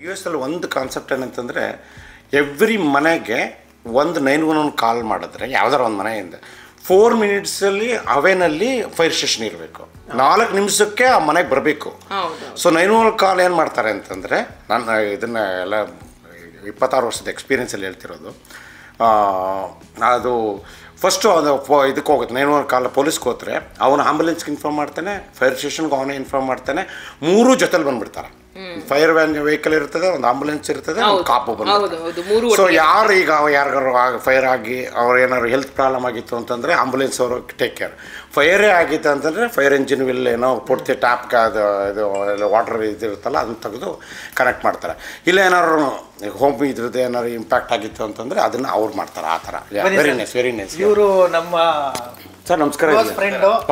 U S ಅಲ್ಲಿ ಒಂದು concept ಏನಂತಂದರೆ ಎವ್ರಿ ಮನೆಗೆ ಒಂದು 911 ಕಾಲ್ ಮಾಡಿದ್ರೆ ಯಾವ್ದಾರು ಒಂದು ಮನೆಯಿಂದ 4 ಮಿನಿಟ್ಸಲ್ಲಿ ಅವೇನಲ್ಲಿ ಫೈರ್ ಸ್ಟೇಷನ್ ಇರಬೇಕು, 4 ನಿಮಿಷಕ್ಕೆ ಆ ಮನೆಗೆ ಬರಬೇಕು. ಸೊ 911 ಕಾಲ್ ಏನು ಮಾಡ್ತಾರೆ ಅಂತಂದರೆ, ನಾನು ಇದನ್ನು ಎಲ್ಲ 26 ವರ್ಷದ ಎಕ್ಸ್ಪೀರಿಯೆನ್ಸಲ್ಲಿ ಹೇಳ್ತಿರೋದು. ಅದು ಫಸ್ಟು ಅದು ಇದಕ್ಕೆ ಹೋಗುತ್ತೆ 911 ಕಾಲ್ ಪೊಲೀಸ್ಗೆ ಹೋದರೆ ಅವನು ಆಂಬುಲೆನ್ಸ್ಗೆ ಇನ್ಫಾರ್ಮ್ ಮಾಡ್ತಾನೆ, ಫೈರ್ ಸ್ಟೇಷನ್ಗೆ ಅವನೇ ಇನ್ಫಾರ್ಮ್ ಮಾಡ್ತಾನೆ, 3 ಜೊತೆಲಿ ಬಂದುಬಿಡ್ತಾರೆ. ಫೈರ್ ವ್ಯಾನ್ ವೆಹಿಕಲ್ ಇರ್ತದೆ, ಒಂದು ಆಂಬುಲೆನ್ಸ್ ಇರ್ತದೆ, ಒಂದು ಕಾಪು ಬಂದು. ಸೊ ಯಾರು ಈಗ ಯಾರಿಗಾರು ಫೈರ್ ಆಗಿ ಅವ್ರು ಏನಾದ್ರು ಹೆಲ್ತ್ ಪ್ರಾಬ್ಲಮ್ ಆಗಿತ್ತು ಅಂತಂದರೆ ಆಂಬುಲೆನ್ಸ್ ಅವರು ಟೇಕ್ ಕೇರ್. ಫೈರೇ ಆಗಿತ್ತು ಅಂತಂದರೆ ಫೈರ್ ಇಂಜಿನ್ ವಿಲ್ ಏನೋ ಪೂರ್ತಿ ಟ್ಯಾಪ್ಗೆ ಅದು ಇದು ವಾಟರ್ ಇದಿರುತ್ತಲ್ಲ ಅದನ್ನು ತೆಗೆದು ಕನೆಕ್ಟ್ ಮಾಡ್ತಾರೆ. ಇಲ್ಲ ಏನಾದ್ರು ಹೋಮ್ ಇದ್ರದ್ದು ಏನಾದ್ರು ಇಂಪ್ಯಾಕ್ಟ್ ಆಗಿತ್ತು ಅಂತಂದರೆ ಅದನ್ನು ಅವ್ರು ಮಾಡ್ತಾರೆ. ಆ ಥರ ವೆರಿ ನೈಸ್. ಇವರು ನಮ್ಮ ಸರ್ ನಮಸ್ಕಾರ.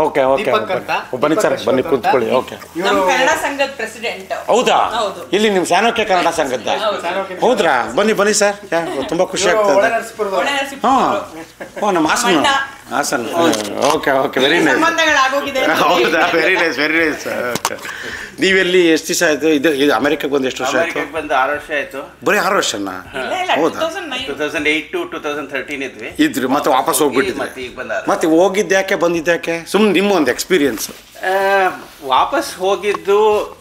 ಓಕೆ ಬನ್ನಿ ಸರ್, ಬನ್ನಿ ಕೂತ್ಕೊಳ್ಳಿ. ಓಕೆ, ಕನ್ನಡ ಸಂಘದ ಪ್ರೆಸಿಡೆಂಟ್. ಹೌದಾ? ಇಲ್ಲಿ ನಿಮ್ಮ ಸ್ಯಾನೋಕೆ ಕನ್ನಡ ಸಂಘದ? ಹೌದ್ರಾ? ಬನ್ನಿ ಸರ್, ತುಂಬ ಖುಷಿ ಆಗ್ತದೆ. ಹಾಂ, ನಮ್ಮ ಹಾಸನ. Okay very nice. ಹೌದಾ? Very nice. ನೀವೆಲ್ಲಿ ಎಷ್ಟು ದಿವಸ ಆಯಿತು? ಇದು ಅಮೆರಿಕಕ್ಕೆ ಬಂದು ಎಷ್ಟು ವರ್ಷ ಆಯಿತು? ಬಂದು 6 ವರ್ಷ ಆಯಿತು. ಬರೀ 6 ವರ್ಷನ? ಹೌದಾ? 2008 to 2013 ಇದ್ರಿ, ಮತ್ತೆ ವಾಪಸ್ ಹೋಗ್ಬಿಟ್ಟಿದ್ರಿ. ಮತ್ತೆ ಹೋಗಿದ್ದ್ಯಾಕೆ ಬಂದಿದ್ದ್ಯಾಕೆ? ಸುಮ್ಮನೆ ನಿಮ್ಮ ಒಂದು ಎಕ್ಸ್ಪೀರಿಯನ್ಸ್. ವಾಪಸ್ ಹೋಗಿದ್ದು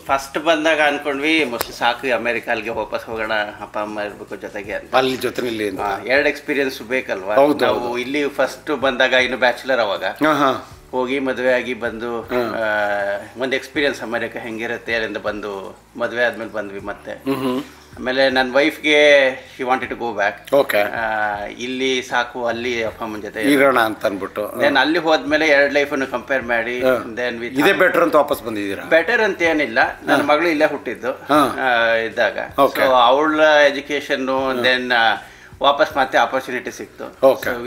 ಫಸ್ಟ್ ಬಂದಾಗ ಅನ್ಕೊಂಡ್ವಿ ಮೋಸ್ಟ್ಲಿ ಸಾಕು ಅಮೆರಿಕಾಲ್ಗೆ ವಾಪಸ್ ಹೋಗೋಣ, ಅಪ್ಪ ಅಮ್ಮ ಇರ್ಬೇಕು ಜೊತೆಗೆ ಅಂತ. ಅಲ್ಲಿ ಜೊತೆನಲ್ಲಿ 2 ಎಕ್ಸ್ಪೀರಿಯನ್ಸ್ ಬೇಕಲ್ವಾ? ನಾವು ಇಲ್ಲಿ ಫಸ್ಟ್ ಬಂದಾಗ ಇನ್ನು ಬ್ಯಾಚುಲರ್ ಅವಾಗ ಹೋಗಿ ಮದುವೆ ಆಗಿ ಬಂದು ಒಂದು ಎಕ್ಸ್ಪೀರಿಯನ್ಸ್ ಅಮೆರಿಕ ಹೆಂಗಿರುತ್ತೆ ಅಲ್ಲಿಂದ ಬಂದು ಮದುವೆ ಆದ್ಮೇಲೆ ಬಂದ್ವಿ. ಮತ್ತೆ ಆಮೇಲೆ ನನ್ನ ವೈಫ್ಗೆ she wanted to go back. Okay, ಇಲ್ಲಿ ಸಾಕು ಅಲ್ಲಿ ಅಪ್ಪ ಅಮ್ಮನ ಜೊತೆ ಇರೋಣ ಅಂತ ಅಂದ್ಬಿಟ್ಟು ದೆನ್ ಅಲ್ಲಿ ಹೋದ್ಮೇಲೆ 2 ಲೈಫನ್ನು ಕಂಪೇರ್ ಮಾಡಿ ದೆನ್ ಇದೇ ಬೆಟರ್ ಅಂತ ವಾಪಸ್ ಬಂದಿದ್ದೀರಾ? ಬೆಟರ್ ಅಂತ ಏನಿಲ್ಲ, ನನ್ನ ಮಗಳು ಇಲ್ಲೇ ಹುಟ್ಟಿದ್ದು ಇದ್ದಾಗ. ಸೊ ಅವಳ ಎಜುಕೇಶನ್ನು ದೆನ್ ವಾಪಸ್ ಮತ್ತೆ ಆಪರ್ಚುನಿಟಿ ಸಿಕ್ತು.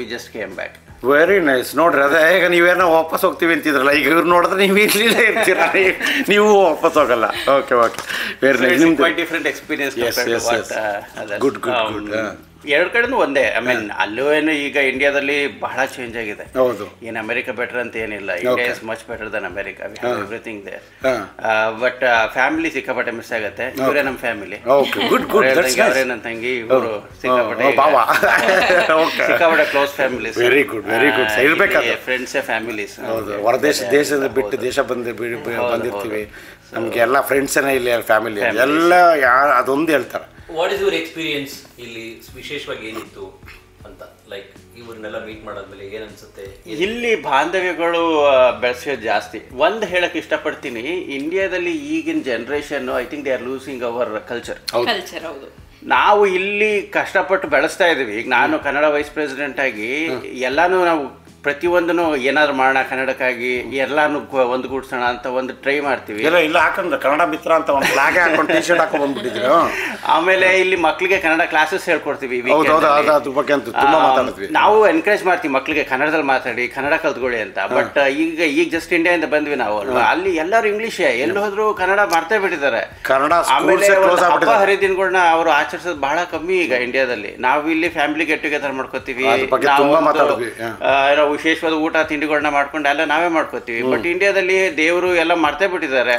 We just came back. Very nice. ನೋಡ್ರಿ, ಅದೇ ಈಗ ನೀವೇನೋ ವಾಪಸ್ ಹೋಗ್ತೀವಿ ಅಂತಿದ್ರಲ್ಲ, ಈಗ ಇವ್ರು ನೋಡಿದ್ರೆ ನೀವು ಇರ್ಲಿಲ್ಲ ಇರ್ತೀರ, ನೀವು ವಾಪಸ್ ಹೋಗಲ್ಲ. Okay very nice. Quite different experience. Good. 2 ಕಡೆನೂ ಒಂದೇ. ಐ ಮೀನ್ ಅಲ್ಲೂ ಏನು ಈಗ ಇಂಡಿಯಾದಲ್ಲಿ ಬಹಳ ಚೇಂಜ್ ಆಗಿದೆ. ಹೌದು, ಏನು ಅಮೆರಿಕ ಬೆಟರ್ ಅಂತ ಏನಿಲ್ಲ. India is much better than America. We have everything there. But family ಸಿಕ್ಕಾಪಟ್ಟೆ ಮಿಸ್ ಆಗುತ್ತೆ. ಇವರೇ ನಮ್ಮ ಫ್ಯಾಮಿಲಿ. ಅವರೇ ನನ್ನ ತಂಗಿ, ಇವರು ಸಿಕ್ಕಾಪಟ್ಟೆ ಕ್ಲೋಸ್ ಫ್ಯಾಮಿಲೀಸ್. Very good. ಇರ್ಬೇಕಾದ್ರೆ ಫ್ರೆಂಡ್ಸೇ ಫ್ಯಾಮಿಲೀಸ್. ಹೌದು, ದೇಶದ ಬಿಟ್ಟು ದೇಶ ಬಂದಿರ್ತೀವಿ, ನಮಗೆ ಎಲ್ಲ ಫ್ರೆಂಡ್ಸೇನೆ ಇಲ್ಲಿ ಫ್ಯಾಮಿಲಿ ಎಲ್ಲ ಅದೊಂದು ಹೇಳ್ತಾರೆ. ವಾಟ್ ಇಸ್ ಯುವರ್ ಎಕ್ಸ್ಪೀರಿಯನ್ಸ್ ಇಲ್ಲಿ ವಿಶೇಷವಾಗಿ ಏನಿತ್ತು ಅಂತ, ಲೈಕ್ ಇವ್ರನ್ನೆಲ್ಲ ಮೀಟ್ ಮಾಡಾದ್ಮೇಲೆ ಏನ್ ಅನ್ಸುತ್ತೆ? ಇಲ್ಲಿ ಬಾಂಧವ್ಯಗಳು ಬೆಳೆಸೋದು ಜಾಸ್ತಿ. ಒಂದು ಹೇಳಕ್ ಇಷ್ಟಪಡ್ತೀನಿ, ಇಂಡಿಯಾದಲ್ಲಿ ಈಗಿನ generation I think they are losing our culture. ಹೌದು, ನಾವು ಇಲ್ಲಿ ಕಷ್ಟಪಟ್ಟು ಬೆಳೆಸ್ತಾ ಇದೀವಿ. ಈಗ ನಾನು ಕನ್ನಡ ವೈಸ್ ಪ್ರೆಸಿಡೆಂಟ್ ಆಗಿ ಎಲ್ಲಾನು ನಾವು ಪ್ರತಿಯೊಂದನ್ನು ಏನಾದ್ರು ಮಾಡೋಣ ಕನ್ನಡಕ್ಕಾಗಿ, ಎಲ್ಲಾನು ಒಂದುಗೂಡ್ಸೋಣ ಅಂತ ಒಂದು ಟ್ರೈ ಮಾಡ್ತೀವಿ. ಇಲ್ಲ ಹಾಕಂದ್ರೆ ಕನ್ನಡ ಮಿತ್ರ ಅಂತ ಒಂದು ಫ್ಲಾಗ್ ಹಾಕೊಂಡು ಟಿ ಶರ್ಟ್ ಹಾಕೊಂಡು ಬಂದ್ಬಿಟ್ಟಿದ್ರು. ಆಮೇಲೆ ಇಲ್ಲಿ ಮಕ್ಕಳಿಗೆ ಕನ್ನಡ ಕ್ಲಾಸಸ್ ಹೇಳ್ಕೊಡ್ತೀವಿ. ನಾವು ಎನ್ಕರೇಜ್ ಮಾಡ್ತೀವಿ ಮಕ್ಕಳಿಗೆ ಕನ್ನಡದಲ್ಲಿ ಮಾತಾಡಿ, ಕನ್ನಡ ಕಲ್ತ್ಕೊಳ್ಳಿ ಅಂತ. ಬಟ್ ಈಗ ಜಸ್ಟ್ ಇಂಡಿಯಾದಿಂದ ಬಂದ್ವಿ ನಾವು ಅಲ್ವಾ, ಅಲ್ಲಿ ಎಲ್ಲರೂ ಇಂಗ್ಲೀಷೇ, ಎಲ್ಲಿ ಹೋದ್ರು ಕನ್ನಡ ಮರ್ತೇ ಬಿಟ್ಟಿದ್ದಾರೆ. ಆಮೇಲೆ ಹಬ್ಬ ಹರಿದಿನಗಳನ್ನ ಅವರು ಆಚರಿಸೋದು ಬಹಳ ಕಮ್ಮಿ ಈಗ ಇಂಡಿಯಾದಲ್ಲಿ. ನಾವು ಇಲ್ಲಿ ಫ್ಯಾಮಿಲಿ ಗೆಟ್ ಟುಗೆದರ್ ಮಾಡ್ಕೋತೀವಿ, ವಿಶೇಷವಾದ ಊಟ ತಿಂಡಿಗಳನ್ನ ಮಾಡ್ಕೊಂಡು ಎಲ್ಲ ನಾವೇ ಮಾಡ್ಕೋತೀವಿ. ಬಟ್ ಇಂಡಿಯಾದಲ್ಲಿ ದೇವರು ಎಲ್ಲ ಮರ್ತೇ ಬಿಟ್ಟಿದ್ದಾರೆ.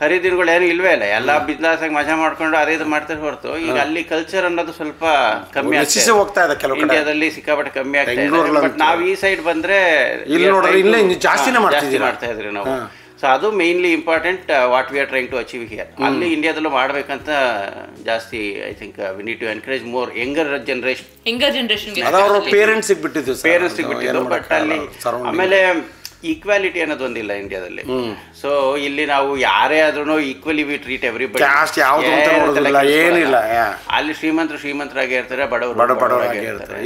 ಹರಿದಿನಗಳು ಏನು ಇಲ್ವೇ ಇಲ್ಲ, ಎಲ್ಲ ಬಿಸ್ನೆಸ್ ಆಗಿ ಮಜಾ ಮಾಡ್ಕೊಂಡು ಅದೇ ಇದು ಮಾಡ್ತಾರೆ ಹೊರತು ಈಗ ಅಲ್ಲಿ ಕಲ್ಚರ್ ಅನ್ನೋದು ಸ್ವಲ್ಪ ಕಮ್ಮಿ ಆಗ್ತದೆ. ಇಂಡಿಯಾದಲ್ಲಿ ಸಿಕ್ಕಾಪಟ್ಟೆ ಕಮ್ಮಿ ಆಗ್ತಾ ಇದೆ. ಬಟ್ ನಾವು ಈ ಸೈಡ್ ಬಂದ್ರೆ ಜಾಸ್ತಿ ಮಾಡ್ತಾ ಇದ್ರಿ ನಾವು. ಸೊ ಅದು mainly important what we are trying to achieve here. ಅಲ್ಲಿ ಇಂಡಿಯಾದಲ್ಲೂ ಮಾಡ್ಬೇಕಂತ ಜಾಸ್ತಿ I think we need to encourage more younger generation. ಪೇರೆಂಟ್ಸಿಗೆ ಬಿಟ್ಟಿದ್ದು. ಬಟ್ ಅಲ್ಲಿ ಆಮೇಲೆ ಈಕ್ವಾಲಿಟಿ ಅನ್ನೋದು ಒಂದಿಲ್ಲ ಇಂಡಿಯಾದಲ್ಲಿ. ಸೊ ಇಲ್ಲಿ ನಾವು ಯಾರೇ ಆದ್ರೂ ಈಕ್ವಲಿ ವಿ ಟ್ರೀಟ್ ಎವ್ರಿಬಡಿ. ಏನಿಲ್ಲ, ಅಲ್ಲಿ ಶ್ರೀಮಂತರಾಗಿ ಇರ್ತಾರೆ, ಬಡವರಾಗಿ ಇರ್ತಾರೆ.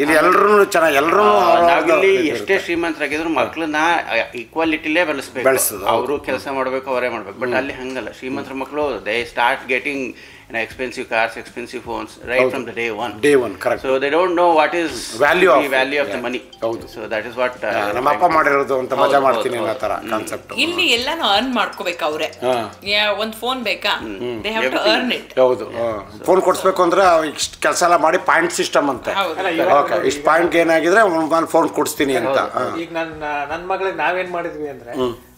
ನಾವಿಲ್ಲಿ ಎಷ್ಟೇ ಶ್ರೀಮಂತರಾಗಿದ್ರು ಮಕ್ಕಳನ್ನ ಈಕ್ವಾಲಿಟಿಲೇ ಬೆಳೆಸ್ಬೇಕು. ಅವರು ಕೆಲಸ ಮಾಡ್ಬೇಕು, ಅವರೇ ಮಾಡ್ಬೇಕು. ಬಟ್ ಅಲ್ಲಿ ಹಂಗಲ್ಲ, ಶ್ರೀಮಂತರ ಮಕ್ಕಳು they start getting expensive cars, expensive phones right from the day one. Correct. So they don't know what is value of the money. So that is what ನಮ್ಮ ಅಪ್ಪ ಮಾಡಿರೋದು ಅಂತ ಮಜಾ ಮಾಡ್ತೀನಿ ಅನ್ನೋ ತರ ಕಾನ್ಸೆಪ್ಟ್. ಇಲ್ಲಿ ಎಲ್ಲಾನು ಅರ್ನ್ ಮಾಡ್ಕೋಬೇಕು ಅವರೇ. ಒಂದು ಫೋನ್ ಬೇಕಾ, they have to earn it. ಹೌದು, ಫೋನ್ ಕೊಡಿಸ್ಬೇಕು ಅಂದ್ರೆ ಇಷ್ಟು ಕೆಲಸ ಎಲ್ಲ ಮಾಡಿ ಪಾಯಿಂಟ್ ಸಿಸ್ಟಮ್ ಅಂತ. ಓಕೆ, ಇಷ್ಟು ಪಾಯಿಂಟ್ ಗೇನ್ ಆಗಿದ್ರೆ ಒಂದು ಫೋನ್ ಕೊಡಿಸ್ತೀನಿ ಅಂತ. ಈಗ ನನ್ನ ಮಗಳಿಗೆ ನಾವೇನ್ ಮಾಡಿದ್ವಿ ಅಂದ್ರೆ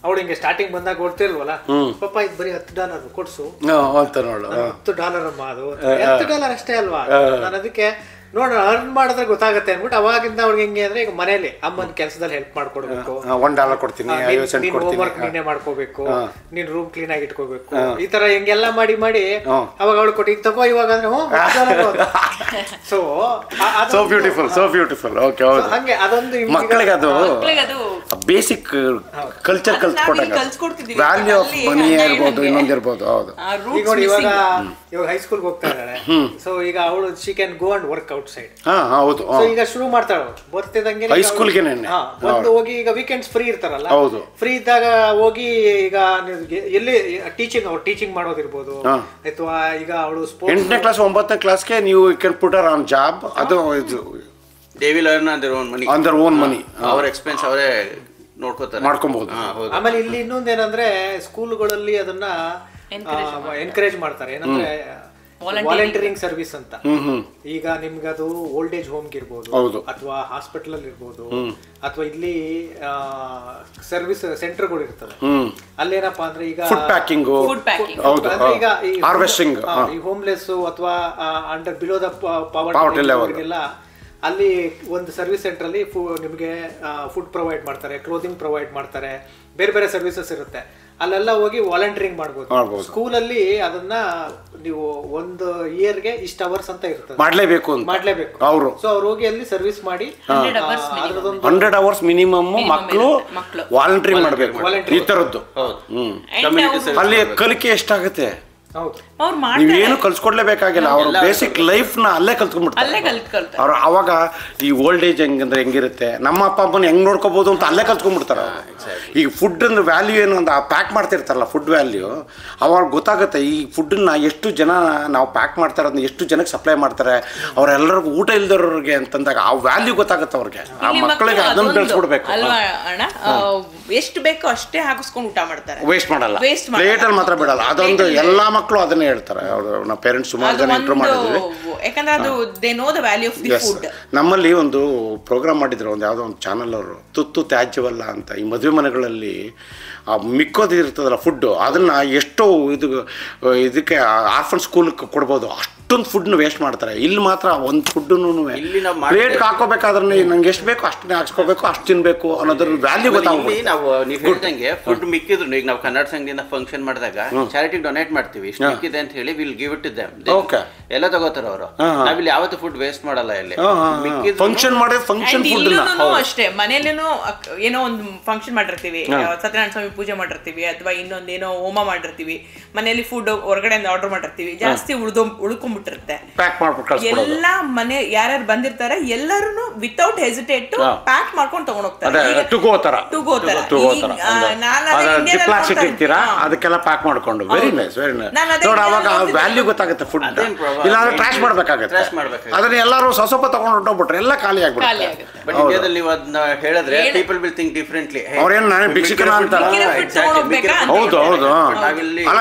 ಅವಳು ಹಿಂಗೆ ಸ್ಟಾರ್ಟಿಂಗ್ ಬಂದಾಗ ಕೊಡ್ತಿಲ್ವಲ್ಲ, ಪಾಪ ಇದು ಬರೀ $10 ಕೊಡ್ಸು ಅಂತ ನೋಡು. $10 ಅಮ್ಮ, ಅದು $10 ಅಷ್ಟೇ ಅಲ್ವಾ. ನಾನು ಅದಕ್ಕೆ ನೋಡ ಅರ್ನ್ ಮಾಡಿದ್ರೆ ಗೊತ್ತಾಗುತ್ತೆ ಅಂದ್ಬಿಟ್ಟು ಅವಾಗಿಂದ ಅವ್ರಿಗೆ ಹೆಂಗೆ ಅಂದ್ರೆ, ಈಗ ಮನೇಲಿ ಅಮ್ಮನ ಕೆಲಸದಲ್ಲಿ ಹೆಲ್ಪ್ ಮಾಡ್ಕೊಡ್ಬೇಕು, $1 ಕೊಡ್ತೀನಿ, 50 ಸೆಂಟ್ ನೀನ್ ಕೊಡ್ತೀನಿ, ಹೋಮ್ವರ್ಕ್ ನೀನೇ ಮಾಡ್ಕೋಬೇಕು, ನೀನ್ ರೂಮ್ ಕ್ಲೀನ್ ಆಗಿ ಇಟ್ಕೋಬೇಕು, ಈ ತರ ಹೆಂಗೆಲ್ಲ ಮಾಡಿ ಅವಾಗ ಅವಳು ಕೊಟ್ಟು ತಗೋ ಇವಾಗ ಅಂದ್ರೆ ಸೊ ಸೋ ಬ್ಯೂಟಿಫುಲ್. ಓಕೆ, ಹೌದು. ಹಂಗೆ ಅದೊಂದು ಮಕ್ಕಳಿಗೆ ಅದು ಅದು ಬೇಸಿಕ್ ಕಲ್ಚರ್ ಕಲ್ಸ್ಕೊಟ್ಟಾಗ ವ್ಯಾಲ್ಯೂ ಆಫ್ ಮನಿ ಇರ್ಬೋದು, ಇನ್ನೊಂದಿರ್ಬೋದು. ಹೌದು. ಈಗ ನೋಡಿ ಇವಾಗ ಹೈಸ್ಕೂಲ್ಗೆ ಹೋಗ್ತಾ ಇದ್ದಾಳೆ. ಸೊ ಈಗ ಅವಳು she can go and work out side. ಹೌದು. ಸೊ ಈಗ ಶುರು ಮಾಡ್ತಾಳೆ ಬರ್ತಿದ್ದಂಗೆ ಹೈಸ್ಕೂಲ್ಗೆ ಒಂದು ಹೋಗಿ, ಈಗ ವೀಕೆಂಡ್ಸ್ ಫ್ರೀ ಇರ್ತಾರಲ್ಲ, ಹೌದು, ಫ್ರೀ ಇದ್ದಾಗ ಹೋಗಿ ಈಗ ಎಲ್ಲಿ ಟೀಚಿಂಗ್ ಮಾಡೋದಿರ್ಬೋದು, ಅಥವಾ ಈಗ ಅವಳು 8ನೇ ಕ್ಲಾಸ್ 9ನೇ ಕ್ಲಾಸ್ಗೆ ನೀವು can put her on job. ಅದು they will earn on their own money, ಅವರ ಎಕ್ಸ್ಪೆನ್ಸ್ ಅವರೇ ನೋಡ್ಕೋತಾರೆ, ಮಾಡ್ಕೊಬಹುದು. ಆಮೇಲೆ ಇಲ್ಲಿ ಇನ್ನೊಂದೇನಂದ್ರೆ ಸ್ಕೂಲ್ಗಳಲ್ಲಿ ಅದನ್ನ ಎನ್ಕರೇಜ್ ಮಾಡ್ತಾರೆ, ಏನಂದ್ರೆ ವಾಲಂಟಿಯರಿಂಗ್ ಸರ್ವಿಸ್ ಅಂತ. ಈಗ ನಿಮ್ಗೆ ಅದು ಓಲ್ಡ್ ಏಜ್ ಹೋಮ್ಗೆ ಇರ್ಬೋದು, ಅಥವಾ ಹಾಸ್ಪಿಟಲ್ ಅಲ್ಲಿ ಇರ್ಬೋದು, ಅಥವಾ ಇಲ್ಲಿ ಸರ್ವಿಸ್ ಸೆಂಟರ್ಗಳು ಇರ್ತದೆ. ಅಲ್ಲೇನಪ್ಪಾ ಅಂದ್ರೆ ಈಗ ಈ ಹೋಮ್ಲೆಸ್ ಅಥವಾ ಅಂಡರ್ ಬಿಲೋ ದ ಪಾವರ್ಟಿ ಅಲ್ಲಿ ಒಂದು ಸರ್ವಿಸ್ ಸೆಂಟರ್ ಅಲ್ಲಿ ನಿಮಗೆ ಫುಡ್ ಪ್ರೊವೈಡ್ ಮಾಡ್ತಾರೆ, ಕ್ಲೋದಿಂಗ್ ಪ್ರೊವೈಡ್ ಮಾಡ್ತಾರೆ, ಬೇರೆ ಬೇರೆ ಸರ್ವಿಸಸ್ ಇರುತ್ತೆ. ಅಲ್ಲೆಲ್ಲ ಹೋಗಿ ವಾಲಂಟಿಯರಿಂಗ್ ಮಾಡ್ಬೋದು. ಸ್ಕೂಲಲ್ಲಿ ಅದನ್ನ ನೀವು ಒಂದು ಇಯರ್ಗೆ ಇಷ್ಟ ಅವರ್ಸ್ ಅಂತ ಇರ್ತದೆ, ಮಾಡ್ಲೇಬೇಕು ಅವರು. ಸೊ ಅವ್ರು ಹೋಗಿ ಅಲ್ಲಿ ಸರ್ವಿಸ್ ಮಾಡಿ 100 hours ಮಿನಿಮಮ್ ಮಕ್ಕಳು ವಾಲಂಟಿಯರಿಂಗ್ ಮಾಡಬೇಕು. ಈ ತರದ್ದು ಅಲ್ಲಿ ಕಲಿಕೆ ಎಷ್ಟಾಗುತ್ತೆ. ನೀವೇನು ಕಲ್ಸ್ಕೊಡ್ಲೇಬೇಕಾಗಿಲ್ಲ, ಅವ್ರ ಬೇಸಿಕ್ ಲೈಫ್ ನ ಅಲ್ಲೇ ಕಲ್ತ್ಕೊಂಡ್ಬಿಡ್ತಾರೆ ಅವ್ರು. ಅವಾಗ ಈ ಓಲ್ಡ್ ಏಜ್ ಹೆಂಗಂದ್ರೆ ಹೆಂಗಿರುತ್ತೆ, ನಮ್ಮ ಅಪ್ಪ ಅಮ್ಮನ ಹೆಂಗ್ ನೋಡ್ಕೋಬಹುದು ಅಂತ ಅಲ್ಲೇ ಕಲ್ತ್ಕೊಂಡ್ಬಿಡ್ತಾರೆ. ಈಗ ಫುಡ್ ಅಂದ್ರೆ ವ್ಯಾಲ್ಯೂ ಏನು ಅಂತ ಪ್ಯಾಕ್ ಮಾಡ್ತಿರ್ತಾರಲ್ಲ, ಫುಡ್ ವ್ಯಾಲ್ಯೂ ಅವಾಗ ಗೊತ್ತಾಗುತ್ತೆ. ಈ ಫುಡ್ನ ಎಷ್ಟು ಜನ ನಾವು ಪ್ಯಾಕ್ ಮಾಡ್ತಾರೆ, ಅದನ್ನ ಎಷ್ಟು ಜನಕ್ಕೆ ಸಪ್ಲೈ ಮಾಡ್ತಾರೆ, ಅವರೆಲ್ಲರಿಗೂ ಊಟ ಇಲ್ದವ್ರಿಗೆ ಅಂತಂದಾಗ ಆ ವ್ಯಾಲ್ಯೂ ಗೊತ್ತಾಗುತ್ತೆ ಅವ್ರಿಗೆ. ಆ ಮಕ್ಕಳಿಗೆ ಅದನ್ನ ಬೆಳೆಸ್ಕೊಡ್ಬೇಕು ಅಲ್ವಾ ಅಣ್ಣ. ಎಷ್ಟು ಬೇಕೋ ಅಷ್ಟೇ ಹಾಕಿಸ್ಕೊಂಡು ಊಟ ಮಾಡ್ತಾರೆ, ವೇಸ್ಟ್ ಮಾಡಲ್ಲ, ಪ್ಲೇಟಲ್ಲಿ ಮಾತ್ರ ಬಿಡಲ್ಲ. ಅದೊಂದು ಎಲ್ಲಾ ಮಕ್ಕಳು ಅದನ್ನೇ ಹೇಳ್ತಾರೆ. ನಾವು ಪೇರೆಂಟ್ಸ್ ಸುಮಾರು ಜನ ಇಂಟರ್ವ್ಯೂ ಮಾಡಿದ್ವಿ, ಯಾಕಂದ್ರೆ ಅದು they know the value of the food. ನಮ್ಮಲ್ಲಿ ಒಂದು ಪ್ರೋಗ್ರಾಮ್ ಮಾಡಿದ್ರು, ಒಂದು ಯಾವುದೋ ಒಂದು ಚಾನಲ್ ಅವರು, ತುತ್ತು ತ್ಯಾಜ್ಯವಲ್ಲ ಅಂತ. ಈ ಮದುವೆ ಮನೆಗಳಲ್ಲಿ ಮಿಕ್ಕೋದು ಇರ್ತದಲ್ಲ ಫುಡ್ಡು, ಅದನ್ನ ಎಷ್ಟೋ ಇದಕ್ಕೆ ಆರ್ಫನ್ ಸ್ಕೂಲ್ಗೆ ಕೊಡ್ಬೋದು, ಅಷ್ಟೊಂದು ಫುಡ್ನ ವೇಸ್ಟ್ ಮಾಡ್ತಾರೆ. ಇಲ್ಲಿ ಮಾತ್ರ ಒಂದು ಫುಡ್ನು ಪ್ಲೇಟ್ ಹಾಕೋಬೇಕಾದ್ರೆ ನಂಗೆ ಎಷ್ಟು ಬೇಕು ಅಷ್ಟನ್ನೇ ಹಾಕ್ಸ್ಕೋಬೇಕು, ಅಷ್ಟು ತಿನ್ಬೇಕು ಅನ್ನೋದ್ರ ವ್ಯಾಲ್ಯೂ ಗೊತ್ತಾಗುತ್ತೆ. ನಾವು ನೀವು ಹೇಳ್ದಂಗೆ ಫುಡ್ ಮಿಕ್ಕಿದ್ರು, ಈಗ ನಾವು ಕನ್ನಡ ಸಂಘದಿಂದ ಫಂಕ್ಷನ್ ಮಾಡಿದಾಗ ಚಾರಿಟಿಗೆ ಡೊನೇಟ್ ಮಾಡ್ತೀವಿ, ಇಷ್ಟು ಮಿಕ್ಕಿದೆ ಅಂತ ಹೇಳಿ will give it to them. ಎಲ್ಲ ತಗೋತಾರೆ ಅವರು. ನಾವಿಲ್ಲಿ ಯಾವತ್ತು ಫುಡ್ ವೇಸ್ಟ್ ಮಾಡಲ್ಲ. ಇಲ್ಲಿ ಫಂಕ್ಷನ್ ಮಾಡಿ ಫಂಕ್ಷನ್ ಫುಡ್ ಅಷ್ಟೇ. ಮನೇಲೇನು ಏನೋ ಒಂದು ಫಂಕ್ಷನ್ ಮಾಡಿರ್ತೀವಿ, ಸತ್ಯನಾರಾಯಣ ಸ್ವಾಮಿ ಪೂಜೆ ಮಾಡಿರ್ತೀವಿ, ಅಥವಾ ಇನ್ನೊಂದೇನೋ ಹೋಮ ಮಾಡಿರ್ತೀವಿ, ಮನೆಯಲ್ಲಿ ಫುಡ್ ಹೊರಗಡೆಯಿಂದ ಆರ್ಡರ್ ಮಾಡಿರ್ತೀವಿ, ಜಾಸ್ತಿ ಉಳ್ಕೊಂಡ್ಬಿಟ್ಟಿರುತ್ತೆ. ಎಲ್ಲ ಮನೆ ಯಾರ್ಯಾರು ಬಂದಿರ್ತಾರೆ ಎಲ್ಲರೂ ವಿತೌಟ್ ಹೆಸಿಟೇಟ್ ಪ್ಯಾಕ್ ಮಾಡ್ಕೊಂಡು ತಗೊಂಡೋಗ್ತಾರೆ. ಅದಕ್ಕೆಲ್ಲ ಪ್ಯಾಕ್ ಮಾಡ್ಕೊಂಡು ವೆರಿ ನೈಸ್ ವೆರಿ ನೈಸ್. ನೋಡಿ ಅವಾಗ ವ್ಯಾಲ್ಯೂ ಗೊತ್ತಾಗುತ್ತೆ ಫುಡ್. ಇಲ್ಲಾಂದ್ರೆ ಟ್ರಾಶ್ ಮಾಡ್ಬೇಕಾಗುತ್ತೆ. ಅದನ್ನ ಎಲ್ಲರೂ ಸ್ವಲ್ಪ ತಗೊಂಡು ಹೊಟ್ಟೋಗ್ಬಿಟ್ರೆ ಎಲ್ಲ ಖಾಲಿ ಆಗ್ಬಿಡುತ್ತೆ. ಬಟ್ ಇಂಡಿಯಾದಲ್ಲಿ ನೀವು ಅದನ್ನ ಹೇಳಿದ್ರೆ ಪೀಪಲ್ ವಿಲ್ ಥಿಂಕ್ ಡಿಫರೆಂಟ್ಲಿ. ಅವ್ರೇನು ನಾನು ಭಿಕ್ಷುಕನ ಅಂತಾರೆ. ಹೌದು ಹೌದು. ಅಲ್ಲ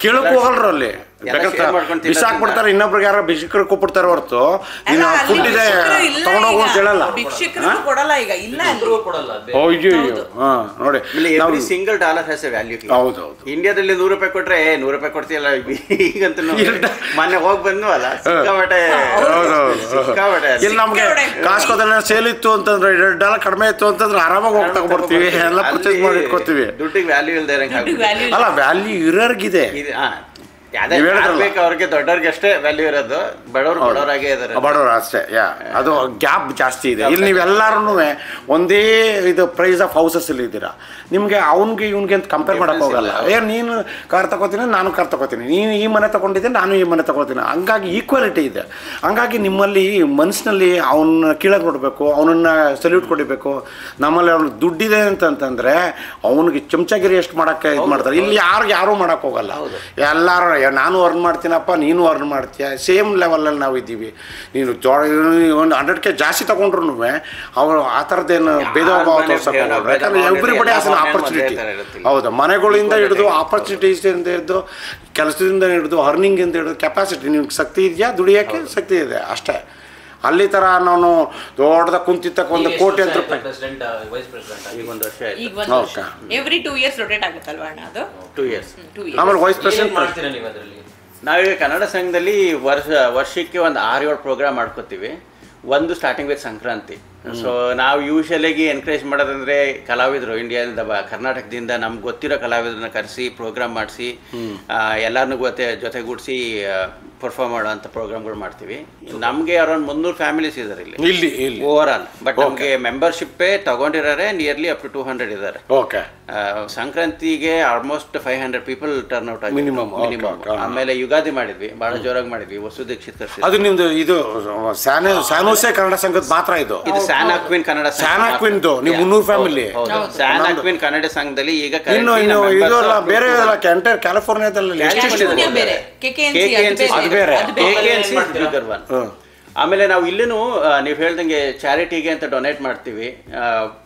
ಕೇಳಕ್ ಹೋಗಲ್ರು ಅಲ್ಲಿ, ಬಿಸಾಕ್ಬಿಡ್ತಾರೆ, ಇನ್ನೊಬ್ರಿಗೆ ಯಾರು ಭಿಕ್ಷುಕರು ಕೊಟ್ಬಿಡ್ತಾರೆ ಹೊರತು ಫುಡ್ ಇದೆ ತಗೊಂಡೋಗು ಅಂತ ಹೇಳಲ್ಲ. ನೋಡಿ single dollar has A value. ಹೌದು. ಇಂಡಿಯಾದಲ್ಲಿ $100 ಕೊಟ್ರೆ $100 ಕೊಡ್ತೀಯಲ್ಲ, ಈಗಂತೂ ಮೊನ್ನೆ ಹೋಗಿ ಬಂದ್ವಲ್ಲ ಸಿಕ್ಕಾಪಟ್ಟೆ. ಇಲ್ಲಿ ನಮ್ಗೆ ಕಾಸ್ಕೋದಲ್ಲಿ ಸೇಲ್ ಇತ್ತು ಅಂತಂದ್ರೆ $2 ಕಡಿಮೆ ಇತ್ತು ಅಂತಂದ್ರೆ ಆರಾಮಾಗಿ ಹೋಗಿ ತಗೊಂಡ್ಬರ್ತೀವಿ, ಎಲ್ಲ ಪರ್ಚೇಸ್ ಮಾಡಿ ಇಟ್ಕೋತೀವಿ. ದುಡ್ಡಿಗೆ ವ್ಯಾಲ್ಯೂ ಇಲ್ದೇ ಅಲ್ಲ, ವ್ಯಾಲ್ಯೂ ಇರೋರ್ಗಿದೆ. ಅವ್ರಿಗೆ ದೊಡ್ಡವ್ರಿಗೆ ಅಷ್ಟೇ ವ್ಯಾಲ್ಯೂ ಇರೋದು, ಬಡವ್ರು ಬಡವರಾಗೇ ಇದಾರೆ, ಬಡವ್ರು ಅಷ್ಟೇ. ಅದು ಗ್ಯಾಪ್ ಜಾಸ್ತಿ ಇದೆ. ಇಲ್ಲಿ ನೀವೆಲ್ಲರೂ ಒಂದೇ ಇದು ಪ್ರೈಸ್ ಆಫ್ ಹೌಸಸ್ ಅಲ್ಲಿ ಇದ್ದೀರಾ, ನಿಮಗೆ ಅವ್ನಿಗೆ ಇವ್ನಿಗೆ ಅಂತ ಕಂಪೇರ್ ಮಾಡಕ್ಕೆ ಹೋಗಲ್ಲ. ನೀನು ಕಾರ್ ತಗೋತೀನಿ, ನಾನು ಕಾರ್ ತಗೋತೀನಿ, ನೀನು ಈ ಮನೆ ತಗೊಂಡಿದ್ದೆ, ನಾನು ಈ ಮನೆ ತಗೋತೀನಿ. ಹಂಗಾಗಿ ಈಕ್ವಾಲಿಟಿ ಇದೆ. ಹಂಗಾಗಿ ನಿಮ್ಮಲ್ಲಿ ಮನಸ್ಸಿನಲ್ಲಿ ಅವನ್ನ ಕೀಳಕ್ಕೆ ನೋಡಬೇಕು, ಅವನನ್ನ ಸಲ್ಯೂಟ್ ಕೊಡಬೇಕು. ನಮ್ಮಲ್ಲಿ ಅವ್ನಿಗೆ ದುಡ್ಡಿದೆ ಅಂತಂತಂದ್ರೆ ಅವನಿಗೆ ಚಮಚಾಗಿರಿ ಎಷ್ಟು ಮಾಡೋಕ್ಕೆ ಇದು ಮಾಡ್ತಾರೆ. ಇಲ್ಲಿ ಯಾರೂ ಮಾಡೋಕ್ಕೆ ಹೋಗಲ್ಲ. ಎಲ್ಲರೂ ನಾನು ಅರ್ನ್ ಮಾಡ್ತೀನಪ್ಪ, ನೀನು ಅರ್ನ್ ಮಾಡ್ತೀಯ, ಸೇಮ್ ಲೆವೆಲಲ್ಲಿ ನಾವು ಇದ್ದೀವಿ. ನೀನು ಒಂದು 100K ಜಾಸ್ತಿ ತಗೊಂಡ್ರು ಅವರು ಆ ಥರದ್ದೇನು ಭೇದ ಭಾವ ತೋರ್ಸಕ್ಕೆ ಹೋಗಲ್ಲ. ಯಾಕಂದ್ರೆ ಎವ್ರಿಬಡಿ ಆಸ್ ಅನ್ ಆಪರ್ಚುನಿಟಿ. ಹೌದಾ, ಮನೆಗಳಿಂದ ಹಿಡಿದು ಆಪರ್ಚುನಿಟೀಸಿಂದ ಹಿಡಿದು ಕೆಲಸದಿಂದ ಹಿಡಿದು ಅರ್ನಿಂಗಿಂದ ಹಿಡಿದು ಕೆಪಾಸಿಟಿ. ನಿಮ್ಗೆ ಶಕ್ತಿ ಇದೆಯಾ, ದುಡಿಯೋಕ್ಕೆ ಶಕ್ತಿ ಇದೆ ಅಷ್ಟೇ. ಅಲ್ಲಿ ಥರ ನಾನು ದೊಡ್ಡದ ಕುಂತಿತ್ತಕ್ಕ ಒಂದು ಕೋಟಿ ಅಂತ ರೂಪಾಯಿ. ಪ್ರೆಸಿಡೆಂಟ್ ವೈಸ್ ಪ್ರೆಸಿಡೆಂಟ್ ಈಗ ಒಂದು ವರ್ಷ ಆಯ್ತು. ಈಗ ಒಂದು ವರ್ಷ ಎವ್ರಿ 2 years ರೊಟೇಟ್ ಆಗುತ್ತಲ್ವಾ ಅಣ್ಣ ಅದು? 2 years. 2 years. ಆಮೇಲೆ ವೈಸ್ ಪ್ರೆಸಿಡೆಂಟ್ ಮಾಡ್ತೀರಾ ನೀವು ಅದರಲ್ಲಿ? ನಾವೀಗ ಕನ್ನಡ ಸಂಘದಲ್ಲಿ ವರ್ಷಕ್ಕೆ ಒಂದು 6-7 ಪ್ರೋಗ್ರಾಮ್ ಮಾಡ್ಕೋತೀವಿ. ಒಂದು ಸ್ಟಾರ್ಟಿಂಗ್ ವಿತ್ ಸಂಕ್ರಾಂತಿ. ಸೊ ನಾವು ಯೂಶಲಾಗಿ ಎನ್ಕರೇಜ್ ಮಾಡೋದಂದ್ರೆ ಕಲಾವಿದರು ಇಂಡಿಯಾದಿಂದ ಕರ್ನಾಟಕದಿಂದ ನಮ್ಗೆ ಗೊತ್ತಿರೋ ಕಲಾವಿದರನ್ನ ಕರೆಸಿ ಪ್ರೋಗ್ರಾಮ್ ಮಾಡಿಸಿ ಎಲ್ಲರನ್ನೂ ಜೊತೆಗೂಡಿಸಿ ಪರ್ಫಾರ್ಮ್ ಮಾಡೋಂಥ ಪ್ರೋಗ್ರಾಮ್ಗಳು ಮಾಡ್ತೀವಿ. ನಮಗೆ ಅರೌಂಡ್ 300 ಫ್ಯಾಮಿಲೀಸ್ ಇದ್ದಾರೆ ಇಲ್ಲಿ ಓವರ್ ಆಲ್. ಬಟ್ ನಮಗೆ ಮೆಂಬರ್ಶಿಪ್ಪೇ ತಗೊಂಡಿದ್ದಾರೆ ನಿಯರ್ಲಿ ಅಪ್ ಟು 200 ಇದ್ದಾರೆ. ಓಕೆ. ಸಂಕ್ರಾಂತಿಗೆ ಆಲ್ಮೋಸ್ಟ್ 500 ಪೀಪಲ್ ಟರ್ನ್ ಔಟ್ ಆಗಿ ಮಿನಿಮಮ್. ಆಮೇಲೆ ಯುಗಾದಿ ಮಾಡಿದ್ವಿ, ಬಹಳ ಜೋರಾಗಿ ಮಾಡಿದ್ವಿ. ವಸು ದೀಕ್ಷಿತ್ ಕರ್ಸಿ. ಅದು ನಿಮ್ದು ಇದು ಸ್ಯಾನೋಸೆ ಕನ್ನಡ ಸಂಘದ ಮಾತ್ರ ಇದು ಸ್ಯಾನ್ ಅಕ್ವಿನ್ ಕನ್ನಡ ಸ್ಯಾನ್ ನೀವು 300 ಫ್ಯಾಮಿಲಿ. ಸ್ಯಾನ್ ಅಕ್ವಿನ್ ಕನ್ನಡ ಸಂಘದಲ್ಲಿ ಈಗ ಇನ್ನು ಇದು ಅಲ್ಲ ಬೇರೆ ಎಂಟೈರ್ ಕ್ಯಾಲಿಫೋರ್ನಿಯಾದಲ್ಲಿ ಆಮೇಲೆ ನಾವು ಇಲ್ಲಿನೂ ನೀವು ಹೇಳ್ದಂಗೆ ಚಾರಿಟಿಗೆ ಅಂತ ಡೊನೇಟ್ ಮಾಡ್ತೀವಿ,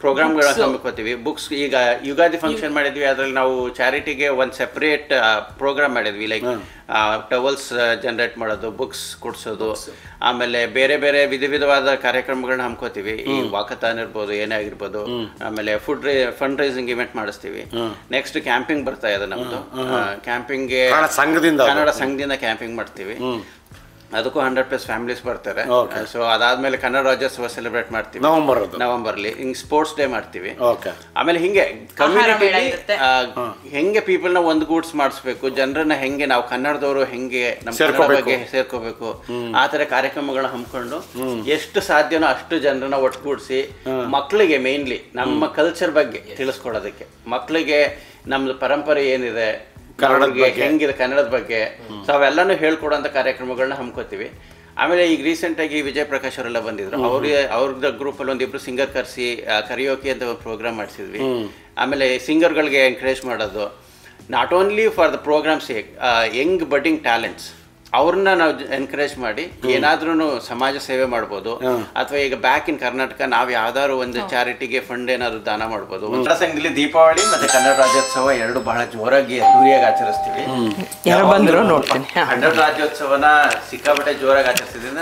ಪ್ರೋಗ್ರಾಮ್ಗಳನ್ನ ಹಮ್ಮಿಕೋತೀವಿ. ಬುಕ್ಸ್ ಈಗ ಯುಗಾದಿ ಫಂಕ್ಷನ್ ಮಾಡಿದ್ವಿ, ಅದರಲ್ಲಿ ನಾವು ಚಾರಿಟಿಗೆ ಒಂದು ಸೆಪರೇಟ್ ಪ್ರೋಗ್ರಾಮ್ ಮಾಡಿದ್ವಿ. ಲೈಕ್ ಟವಲ್ಸ್ ಜನರೇಟ್ ಮಾಡೋದು, ಬುಕ್ಸ್ ಕೊಡ್ಸೋದು, ಆಮೇಲೆ ಬೇರೆ ಬೇರೆ ವಿಧವಾದ ಕಾರ್ಯಕ್ರಮಗಳನ್ನ ಹಮ್ಕೋತೀವಿ. ಈ ವಾಕಥಾನ್ ಇರ್ಬೋದು, ಏನೇ ಆಗಿರ್ಬೋದು. ಆಮೇಲೆ ಫಂಡ್ ರೈಸಿಂಗ್ ಇವೆಂಟ್ ಮಾಡಿಸ್ತೀವಿ. ನೆಕ್ಸ್ಟ್ ಕ್ಯಾಂಪಿಂಗ್ ಬರ್ತಾ ಇದೆ ನಮ್ದು. ಕ್ಯಾಂಪಿಂಗ್ಗೆ ಕನ್ನಡ ಸಂಘದಿಂದ ಕ್ಯಾಂಪಿಂಗ್ ಮಾಡ್ತೀವಿ. ಅದಕ್ಕೂ 100+ ಫ್ಯಾಮಿಲೀಸ್ ಬರ್ತಾರೆ. ಸೊ ಅದಾದ್ಮೇಲೆ ಕನ್ನಡ ರಾಜ್ಯೋತ್ಸವ ಸೆಲೆಬ್ರೇಟ್ ಮಾಡ್ತೀವಿ ನವೆಂಬರ್ಲಿ. ಹಿಂಗೆ ಸ್ಪೋರ್ಟ್ಸ್ ಡೇ ಮಾಡ್ತೀವಿ. ಆಮೇಲೆ ಹಿಂಗೆ ಕಮ್ಯುನಿಟಿಲಿ ಹೆಂಗೆ ಪೀಪಲ್ನ ಒಂದುಗೂಡ್ಸ್ ಮಾಡಿಸ್ಬೇಕು, ಜನರನ್ನ ಹೆಂಗೆ ನಾವು ಕನ್ನಡದವರು ಹೆಂಗೆ ನಮ್ಮ ಕನ್ನಡ ಬಗ್ಗೆ ಸೇರ್ಕೋಬೇಕು, ಆ ಥರ ಕಾರ್ಯಕ್ರಮಗಳನ್ನ ಹಮ್ಮಿಕೊಂಡು ಎಷ್ಟು ಸಾಧ್ಯನೋ ಅಷ್ಟು ಜನರನ್ನ ಒಟ್ಟುಗೂಡಿಸಿ ಮಕ್ಕಳಿಗೆ ಮೇನ್ಲಿ ನಮ್ಮ ಕಲ್ಚರ್ ಬಗ್ಗೆ ತಿಳಿಸ್ಕೊಡೋದಕ್ಕೆ, ಮಕ್ಕಳಿಗೆ ನಮ್ದು ಪರಂಪರೆ ಏನಿದೆ, ಹೆಂಗಿದೆ ಕನ್ನಡದ ಬಗ್ಗೆ, ಸೊ ಅವೆಲ್ಲಾನು ಹೇಳ್ಕೊಡೋಂಥ ಕಾರ್ಯಕ್ರಮಗಳನ್ನ ಹಮ್ಕೋತೀವಿ. ಆಮೇಲೆ ಈಗ ರೀಸೆಂಟಾಗಿ ವಿಜಯ್ ಪ್ರಕಾಶ್ ಅವರೆಲ್ಲ ಬಂದಿದ್ರು. ಅವ್ರದ್ದು ಗ್ರೂಪಲ್ಲಿ ಒಂದಿಬ್ರು ಸಿಂಗರ್ ಕರಿಯೋಕೆ ಅಂತ ಒಂದು ಪ್ರೋಗ್ರಾಮ್ ಮಾಡಿಸಿದ್ವಿ. ಆಮೇಲೆ ಸಿಂಗರ್ಗಳಿಗೆ ಎನ್ಕರೇಜ್ ಮಾಡೋದು, not only for the programmes, young budding talents ಅವ್ರನ್ನ ನಾವು ಎನ್ಕರೇಜ್ ಮಾಡಿ ಏನಾದ್ರೂ ಸಮಾಜ ಸೇವೆ ಮಾಡ್ಬೋದು. ಅಥವಾ ಈಗ ಬ್ಯಾಕ್ ಇನ್ ಕರ್ನಾಟಕ ನಾವು ಯಾವ್ದಾದ್ರು ಒಂದು ಚಾರಿಟಿಗೆ ಫಂಡ್ ಏನಾದ್ರು ದಾನ ಮಾಡ್ಬೋದು. ಕನ್ನಡ ಸಂಘದಲ್ಲಿ ದೀಪಾವಳಿ ಮತ್ತೆ ಕನ್ನಡ ರಾಜ್ಯೋತ್ಸವ ಎರಡು ಬಹಳ ಜೋರಾಗಿ ಅದ್ದೂರಿಯಾಗಿ ಆಚರಿಸ್ತೀವಿ. ಕನ್ನಡ ರಾಜ್ಯೋತ್ಸವನ ಸಿಕ್ಕಾಪಟ್ಟೆ ಜೋರಾಗಿ ಆಚರಿಸಿದ್ರಿಂದ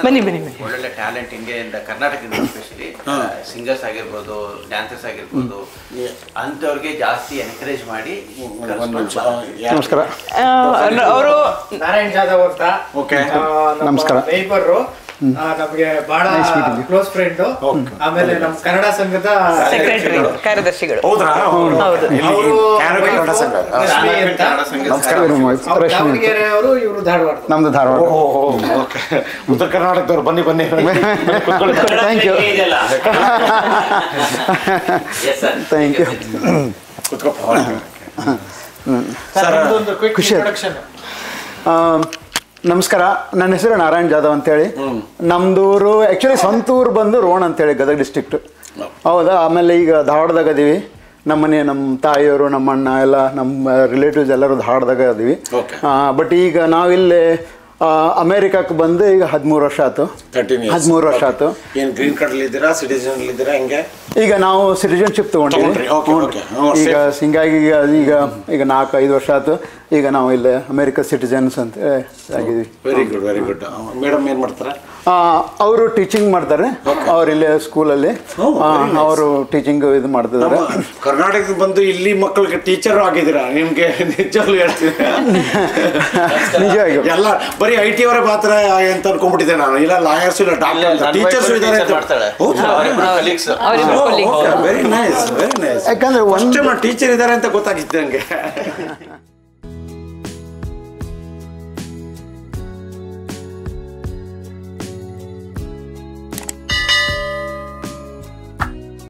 ಒಳ್ಳೊಳ್ಳೆ ಟ್ಯಾಲೆಂಟ್ ಇಂಡಿಯಾದಿಂದ, ಕರ್ನಾಟಕದಿಂದ ಎಸ್ಪೆಷಲಿ ಸಿಂಗರ್ಸ್ ಆಗಿರ್ಬೋದು, ಡ್ಯಾನ್ಸರ್ಸ್ ಆಗಿರ್ಬೋದು, ಅಂತವ್ರಿಗೆ ಜಾಸ್ತಿ ಎನ್ಕರೇಜ್ ಮಾಡಿ. ನಮಸ್ಕಾರ. ಅವರು ನಾರಾಯಣ್ ಜಾಧವ್ ಅಂತ ನಮಸ್ಕಾರ. ನೇಬರು ನಮಗೆ ಬಹಳ ಕ್ಲೋಸ್ ಫ್ರೆಂಡ್. ಆಮೇಲೆ ನಮ್ಮ ಕನ್ನಡ ಸಂಘದ ಸೆಕ್ರೆಟರಿ ಕಾರ್ಯದರ್ಶಿಗಳು. ದಾವಣಗೆರೆ ಅವರು, ಇವರು ಧಾರವಾಡ. ನಮ್ದು ಧಾರವಾಡ. ಉತ್ತರ ಕರ್ನಾಟಕದವ್ರು ಬನ್ನಿ ಥ್ಯಾಂಕ್ ಯು ಥ್ಯಾಂಕ್ ಯು. ಖುಷಿ. ನಮಸ್ಕಾರ, ನನ್ನ ಹೆಸರು ನಾರಾಯಣ್ ಜಾಧವ್ ಅಂತೇಳಿ. ನಮ್ಮದೂರು ಆ್ಯಕ್ಚುಲಿ ಸ್ವಂತೂರು ಬಂದು ರೋಣ ಅಂತೇಳಿ, ಗದಗ ಡಿಸ್ಟ್ರಿಕ್ಟು. ಹೌದಾ. ಆಮೇಲೆ ಈಗ ಧಾರವಾಡದಾಗ ಅದೀವಿ. ನಮ್ಮನೆ, ನಮ್ಮ ತಾಯಿಯವರು, ನಮ್ಮ ಅಣ್ಣ ಎಲ್ಲ, ನಮ್ಮ ರಿಲೇಟಿವ್ಸ್ ಎಲ್ಲರೂ ಧಾರವಾಡದಾಗ ಅದೀವಿ. ಬಟ್ ಈಗ ನಾವಿಲ್ಲಿ ಅಮೇರಿಕಕ್ಕೆ ಬಂದು ಈಗ 13 ವರ್ಷ ಆಯ್ತು. 13 ವರ್ಷ ಆಯ್ತು. ಏನು ಗ್ರೀನ್ ಕಾರ್ಡ್ ಇದ್ದೀರಾ, ಸಿಟಿಸನ್ ಇದ್ದೀರಾ, ಹೆಂಗೆ? ಈಗ ನಾವು ಸಿಟಿಜನ್ಶಿಪ್ ತೊಗೊಂಡಿವಿ. ಈಗ ಹಿಂಗಾಗಿ ಈಗ 4-5 ವರ್ಷ ಆಯ್ತು. ಈಗ ನಾವು ಇಲ್ಲಿ ಅಮೇರಿಕಾ ಸಿಟಿಜನ್ಸ್ ಅಂತ ಆಗಿದ್ವಿ. Very good very good. Madam ಏನು ಮಾಡ್ತಾರೆ? ಅವರು ಟೀಚಿಂಗ್ ಮಾಡ್ತಾರೆ. ಅವ್ರು ಇಲ್ಲೇ ಸ್ಕೂಲಲ್ಲಿ ಅವರು ಟೀಚಿಂಗ್ ಇದು ಮಾಡ್ತಿದ್ದಾರೆ. ಕರ್ನಾಟಕಕ್ಕೆ ಬಂದು ಇಲ್ಲಿ ಮಕ್ಕಳಿಗೆ ಟೀಚರ್ ಆಗಿದ್ದೀರಾ? ನಿಮ್ಗೆ ನಿಜವಾಗ್ಲೂ ಹೇಳ್ತೀನಿ, ನಿಜವಾಗಿ ಎಲ್ಲ ಬರೀ IT ಅವರೇ ಮಾತ್ರ ಅಂತ ಅನ್ಕೊಂಡ್ಬಿಟ್ಟಿದ್ದೆ ನಾನು. ಇಲ್ಲ ಲಾಯರ್ಸ್, ಇಲ್ಲ ಡಾಕ್ಟರ್, ಟೀಚರ್ಸ್ ಇದ್ದಾರೆ. Very nice very nice. ಯಾಕಂದ್ರೆ ಒಂದು ಟೀಚರ್ ಇದ್ದಾರೆ ಅಂತ ಗೊತ್ತಾಗಿತ್ತು ನನಗೆ.